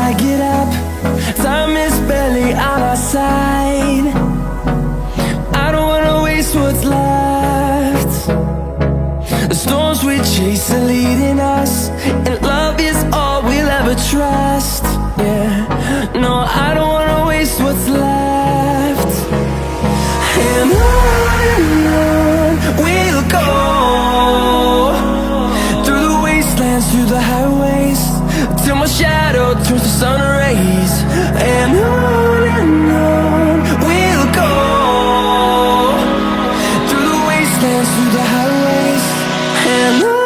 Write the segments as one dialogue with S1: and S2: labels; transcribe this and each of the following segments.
S1: I get up, time is barely on our side. I don't wanna waste what's left. The storms we chase are leading us, and love is all we'll ever trust. Yeah, no, I don't wanna waste what's left. And on we'll go, through the wastelands, through the highways, till my shadow turns to sun rays. And on we'll go, through the wastelands, through the highways, and on.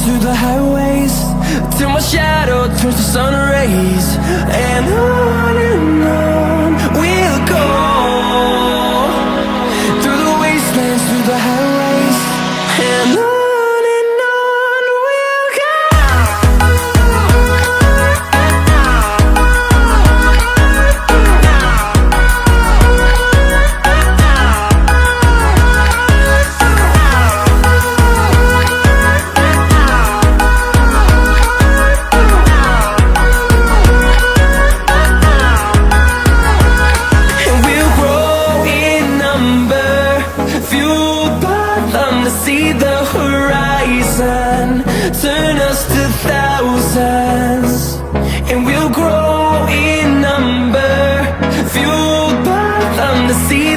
S1: Through the highways, till my shadow turns to sun rays. And on we'll go, through the wastelands, through the highways, and on. See the horizon turn us to thousands, and we'll grow in number, fueled by them to see